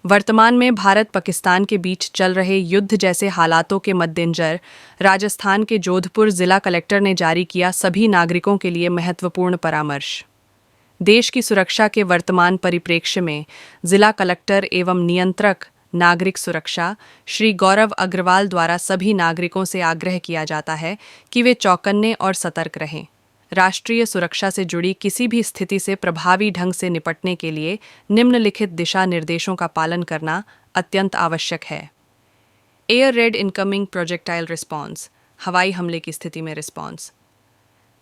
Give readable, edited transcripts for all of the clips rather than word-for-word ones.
वर्तमान में भारत पाकिस्तान के बीच चल रहे युद्ध जैसे हालातों के मद्देनजर राजस्थान के जोधपुर जिला कलेक्टर ने जारी किया सभी नागरिकों के लिए महत्वपूर्ण परामर्श। देश की सुरक्षा के वर्तमान परिप्रेक्ष्य में जिला कलेक्टर एवं नियंत्रक नागरिक सुरक्षा श्री गौरव अग्रवाल द्वारा सभी नागरिकों से आग्रह किया जाता है कि वे चौकन्ने और सतर्क रहें। राष्ट्रीय सुरक्षा से जुड़ी किसी भी स्थिति से प्रभावी ढंग से निपटने के लिए निम्नलिखित दिशा निर्देशों का पालन करना अत्यंत आवश्यक है। Air red incoming projectile response, हवाई हमले की स्थिति में रिस्पॉन्स।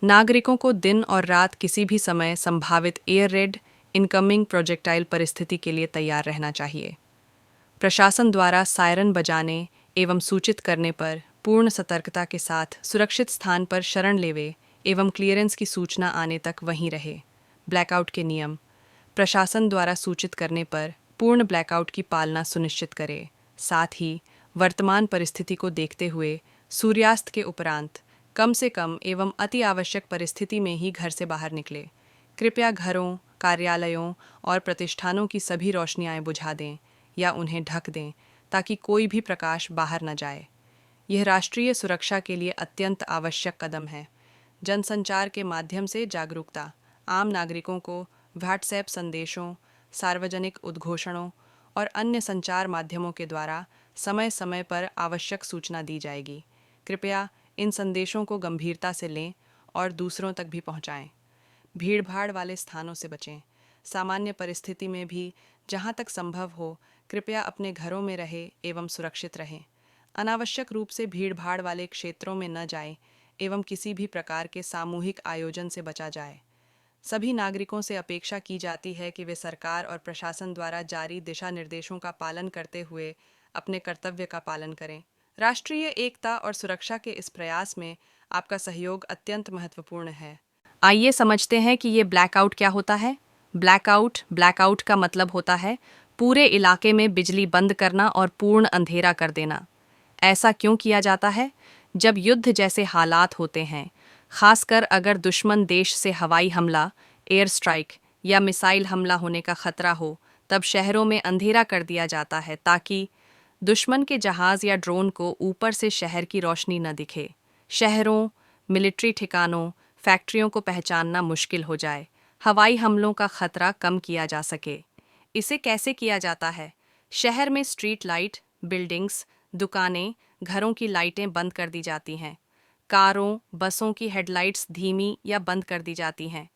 नागरिकों को दिन और रात किसी भी समय संभावित एयर रेड इनकमिंग प्रोजेक्टाइल परिस्थिति के लिए तैयार रहना चाहिए। प्रशासन द्वारा सायरन बजाने एवं सूचित करने पर पूर्ण सतर्कता के साथ सुरक्षित स्थान पर शरण लेवे एवं क्लियरेंस की सूचना आने तक वहीं रहे। ब्लैकआउट के नियम, प्रशासन द्वारा सूचित करने पर पूर्ण ब्लैकआउट की पालना सुनिश्चित करें। साथ ही वर्तमान परिस्थिति को देखते हुए सूर्यास्त के उपरांत कम से कम एवं अति आवश्यक परिस्थिति में ही घर से बाहर निकले। कृपया घरों, कार्यालयों और प्रतिष्ठानों की सभी रोशनियां बुझा दें या उन्हें ढक दें ताकि कोई भी प्रकाश बाहर न जाए। यह राष्ट्रीय सुरक्षा के लिए अत्यंत आवश्यक कदम है। जनसंचार के माध्यम से जागरूकता, आम नागरिकों को व्हाट्सएप संदेशों, सार्वजनिक उद्घोषणों और अन्य संचार माध्यमों के द्वारा समय समय पर आवश्यक सूचना दी जाएगी। कृपया इन संदेशों को गंभीरता से लें और दूसरों तक भी पहुंचाएं। भीड़भाड़ वाले स्थानों से बचें। सामान्य परिस्थिति में भी जहां तक संभव हो कृपया अपने घरों में रहें एवं सुरक्षित रहें। अनावश्यक रूप से भीड़भाड़ वाले क्षेत्रों में न जाएं एवं किसी भी प्रकार के सामूहिक आयोजन से बचा जाए। सभी नागरिकों से अपेक्षा की जाती है कि वे सरकार और प्रशासन द्वारा जारी दिशा निर्देशों का पालन करते हुए अपने कर्तव्य का पालन करें। राष्ट्रीय एकता और सुरक्षा के इस प्रयास में आपका सहयोग अत्यंत महत्वपूर्ण है। आइए समझते हैं कि ये ब्लैकआउट क्या होता है। ब्लैकआउट का मतलब होता है पूरे इलाके में बिजली बंद करना और पूर्ण अंधेरा कर देना। ऐसा क्यों किया जाता है? जब युद्ध जैसे हालात होते हैं, खासकर अगर दुश्मन देश से हवाई हमला, एयर स्ट्राइक या मिसाइल हमला होने का खतरा हो, तब शहरों में अंधेरा कर दिया जाता है ताकि दुश्मन के जहाज या ड्रोन को ऊपर से शहर की रोशनी न दिखे। शहरों, मिलिट्री ठिकानों, फैक्ट्रियों को पहचानना मुश्किल हो जाए, हवाई हमलों का खतरा कम किया जा सके। इसे कैसे किया जाता है? शहर में स्ट्रीट लाइट, बिल्डिंग्स, दुकानें, घरों की लाइटें बंद कर दी जाती हैं। कारों, बसों की हेडलाइट्स धीमी या बंद कर दी जाती हैं।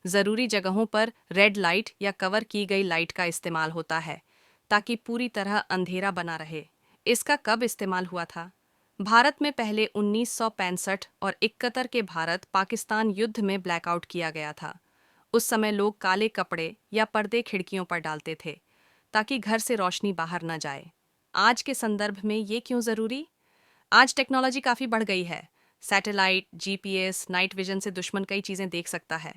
ज़रूरी जगहों पर रेड लाइट या कवर की गई लाइट का इस्तेमाल होता है ताकि पूरी तरह अंधेरा बना रहे। इसका कब इस्तेमाल हुआ था? भारत में पहले 1965 और 71 के भारत पाकिस्तान युद्ध में ब्लैकआउट किया गया था। उस समय लोग काले कपड़े या पर्दे खिड़कियों पर डालते थे ताकि घर से रोशनी बाहर न जाए। आज के संदर्भ में ये क्यों ज़रूरी? आज टेक्नोलॉजी काफ़ी बढ़ गई है। सैटेलाइट, जीपीएस, नाइट विजन से दुश्मन कई चीज़ें देख सकता है।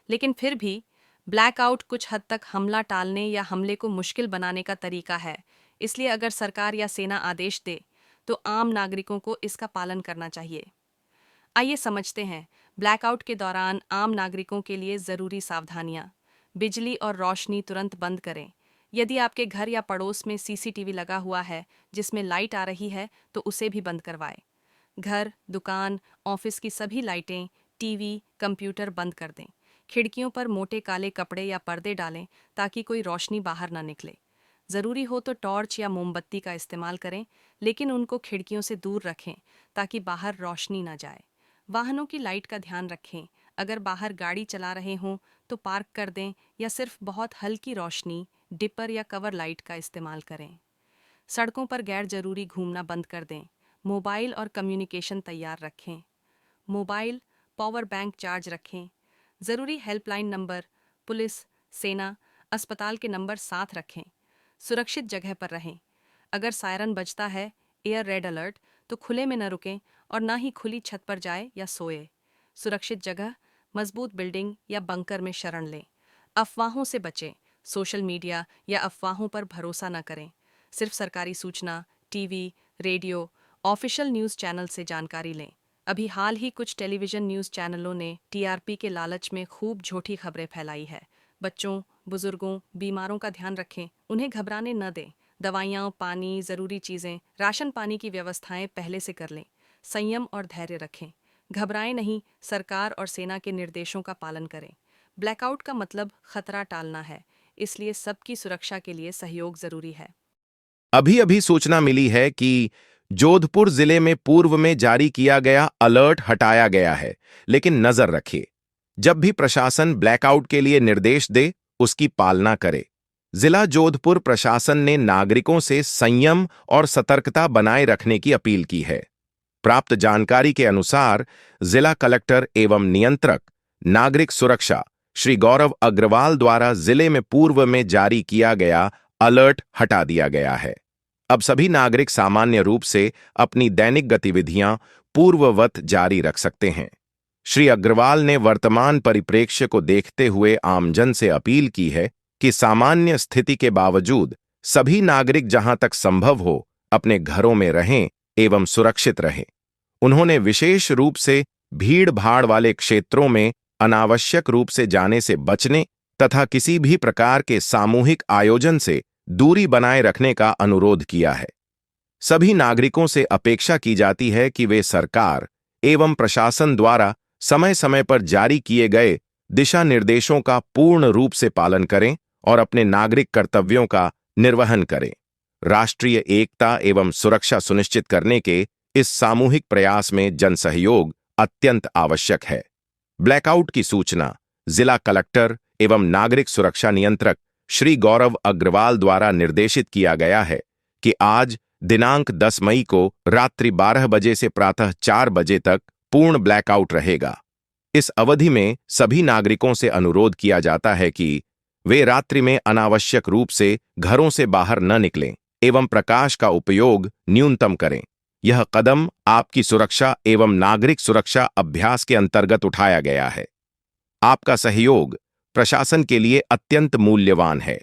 लेकिन फिर भी ब्लैकआउट कुछ हद तक हमला टालने या हमले को मुश्किल बनाने का तरीका है। इसलिए अगर सरकार या सेना आदेश दे तो आम नागरिकों को इसका पालन करना चाहिए। आइए समझते हैं ब्लैकआउट के दौरान आम नागरिकों के लिए ज़रूरी सावधानियाँ। बिजली और रोशनी तुरंत बंद करें। यदि आपके घर या पड़ोस में सीसीटीवी लगा हुआ है जिसमें लाइट आ रही है तो उसे भी बंद करवाएं। घर, दुकान, ऑफिस की सभी लाइटें, टीवी, कंप्यूटर बंद कर दें। खिड़कियों पर मोटे काले कपड़े या पर्दे डालें ताकि कोई रोशनी बाहर ना निकले। ज़रूरी हो तो टॉर्च या मोमबत्ती का इस्तेमाल करें, लेकिन उनको खिड़कियों से दूर रखें ताकि बाहर रोशनी ना जाए। वाहनों की लाइट का ध्यान रखें। अगर बाहर गाड़ी चला रहे हों तो पार्क कर दें या सिर्फ बहुत हल्की रोशनी, डिपर या कवर लाइट का इस्तेमाल करें। सड़कों पर गैर जरूरी घूमना बंद कर दें। मोबाइल और कम्युनिकेशन तैयार रखें। मोबाइल, पावर बैंक चार्ज रखें। ज़रूरी हेल्पलाइन नंबर, पुलिस, सेना, अस्पताल के नंबर साथ रखें। सुरक्षित जगह पर रहें। अगर सायरन बजता है, एयर रेड अलर्ट, तो खुले में न रुकें और ना ही खुली छत पर जाए या सोए। सुरक्षित जगह, मजबूत बिल्डिंग या बंकर में शरण लें। अफवाहों से बचें। सोशल मीडिया या अफवाहों पर भरोसा न करें। सिर्फ सरकारी सूचना, TV, radio, official news channel से जानकारी लें। अभी हाल ही कुछ टेलीविज़न न्यूज़ चैनलों ने टीआरपी के लालच में खूब झूठी खबरें फैलाई है। बच्चों, बुजुर्गों, बीमारों का ध्यान रखें। उन्हें घबराने न दें। दवाइयाँ, पानी, ज़रूरी चीज़ें, राशन पानी की व्यवस्थाएं पहले से कर लें। संयम और धैर्य रखें। घबराएं नहीं, सरकार और सेना के निर्देशों का पालन करें। ब्लैकआउट का मतलब खतरा टालना है, इसलिए सबकी सुरक्षा के लिए सहयोग जरूरी है। अभी अभी सूचना मिली है कि जोधपुर जिले में पूर्व में जारी किया गया अलर्ट हटाया गया है, लेकिन नजर रखिए, जब भी प्रशासन ब्लैकआउट के लिए निर्देश दे, उसकी पालना करे। जिला जोधपुर प्रशासन ने नागरिकों से संयम और सतर्कता बनाए रखने की अपील की है। प्राप्त जानकारी के अनुसार जिला कलेक्टर एवं नियंत्रक नागरिक सुरक्षा श्री गौरव अग्रवाल द्वारा जिले में पूर्व में जारी किया गया अलर्ट हटा दिया गया है। अब सभी नागरिक सामान्य रूप से अपनी दैनिक गतिविधियां पूर्ववत जारी रख सकते हैं। श्री अग्रवाल ने वर्तमान परिप्रेक्ष्य को देखते हुए आमजन से अपील की है कि सामान्य स्थिति के बावजूद सभी नागरिक जहां तक संभव हो अपने घरों में रहें एवं सुरक्षित रहें। उन्होंने विशेष रूप से भीड़-भाड़ वाले क्षेत्रों में अनावश्यक रूप से जाने से बचने तथा किसी भी प्रकार के सामूहिक आयोजन से दूरी बनाए रखने का अनुरोध किया है। सभी नागरिकों से अपेक्षा की जाती है कि वे सरकार एवं प्रशासन द्वारा समय समय पर जारी किए गए दिशा निर्देशों का पूर्ण रूप से पालन करें और अपने नागरिक कर्तव्यों का निर्वहन करें। राष्ट्रीय एकता एवं सुरक्षा सुनिश्चित करने के इस सामूहिक प्रयास में जनसहयोग अत्यंत आवश्यक है। ब्लैकआउट की सूचना जिला कलेक्टर एवं नागरिक सुरक्षा नियंत्रक श्री गौरव अग्रवाल द्वारा निर्देशित किया गया है कि आज दिनांक 10 मई को रात्रि 12 बजे से प्रातः 4 बजे तक पूर्ण ब्लैकआउट रहेगा। इस अवधि में सभी नागरिकों से अनुरोध किया जाता है कि वे रात्रि में अनावश्यक रूप से घरों से बाहर न निकलें एवं प्रकाश का उपयोग न्यूनतम करें। यह कदम आपकी सुरक्षा एवं नागरिक सुरक्षा अभ्यास के अंतर्गत उठाया गया है। आपका सहयोग प्रशासन के लिए अत्यंत मूल्यवान है।